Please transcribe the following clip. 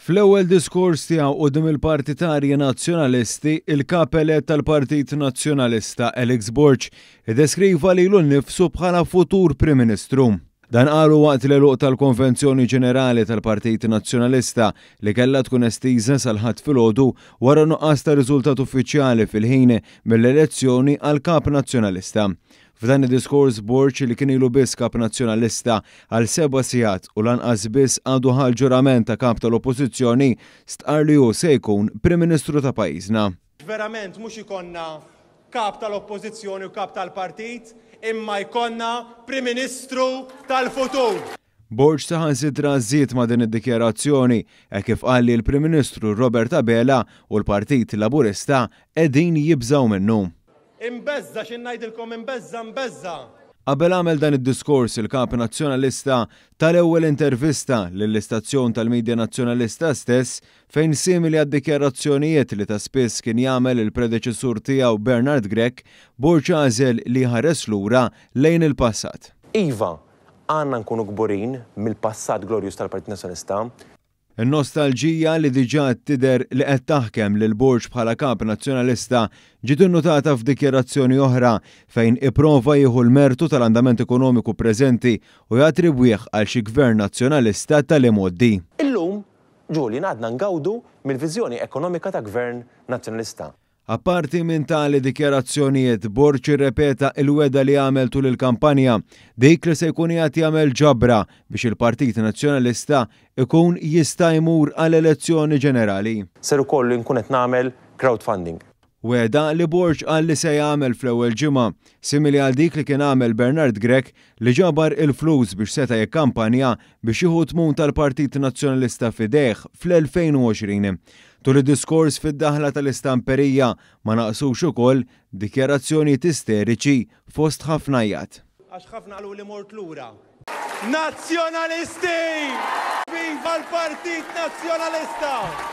Fl-ewwel diskors tiegħu quddiem il-Partitarji Nazzjonalisti, il-kap elett tal-Partit Nazzjonalista Alex Borg iddeskriva lilu nnifsu bħala futur Prim Ministru. Dan qalu waqt l-għeluq tal-Konvenzjoni Ġenerali tal-Partit Nazzjonalista li kellha tkun estiża sal-ħadd filgħodu wara nuqqas ta' riżultat uffiċjali fil-ħin mill-elezzjoni għal kap nazzjonalista. F'dan id-diskors Borg li kien ilu biss kap nazzjonalista għal 7 sigħat u lanqas biss għadu ħal ġurament ta' kap tal-Oppożizzjoni stqar li hu se jkun Prim Ministru ta' pajjiżna. Verament mhux ikonna kap tal-Oppożizzjoni u kap tal-Partit, imma jkollna Prim Ministru tal-futur. Borg saħansitra żied ma' din id-dikjarazzjoni hekk kif qal li l-Prim Ministru Robert Abela u l-Partit Laburista qegħdin jibżgħu minnu. Imbeżza x'ingħidilkom imbeżza. Qabel għamel dan id-diskors il-kap nazzjonalista tal-ewwel intervista lill-istazzjon tal-Midja Nazzjonalista stess fejn simili għad-dikjarazzjonijiet li ta' spiss kien jagħmel il-predeċessur tiegħu Bernard Grech, Borg għażel li ħares lura lejn il-passat. Iva, għandna nkunu kburin mill-passat glorjuż tal-Partit Nazzjonalista. Il-nostalġija li diġà tidher li qed taħkem lil Borg bħala kap nazzjonalista ġiet innutata f'dikjarazzjoni oħra fejn ipprova jieħu l-mertu tal-andament ekonomiku preżenti u jattribwih għal xi gvern nazzjonalista tal-imoddi. Illum, Ġulien għadna ngawdu mill-viżjoni ekonomika ta' gvern nazzjonalista. Apparti minn tali dikjarazzjonijiet, Borg irrepeta il-weda li għamel tul il-kampanja dik li se jkun jagħti jagħmel ġabra biex il-Partit Nazzjonalista ikun jista' jmur għal elezzjoni ġenerali. Ser ukoll nkun qed nagħmel crowdfunding. Weda li Borg qal li se jagħmel fl-ewwel ġimgħa, simili għal dik li kien għamel Bernard Grech li ġabar il-flus biex seta' jikkampanja biex jieħu tmun tal-Partit Nazzjonalista f'idejh fl-2020. Tul id-diskors fid-daħla tal-istamperija ma naqsux ukoll dikjarazzjonijiet isteriċi fost ħafna jgħat. Għax ħafna qalu li mort lura. Nazzjonalisti! Viva l-Partit Nazzjonalista!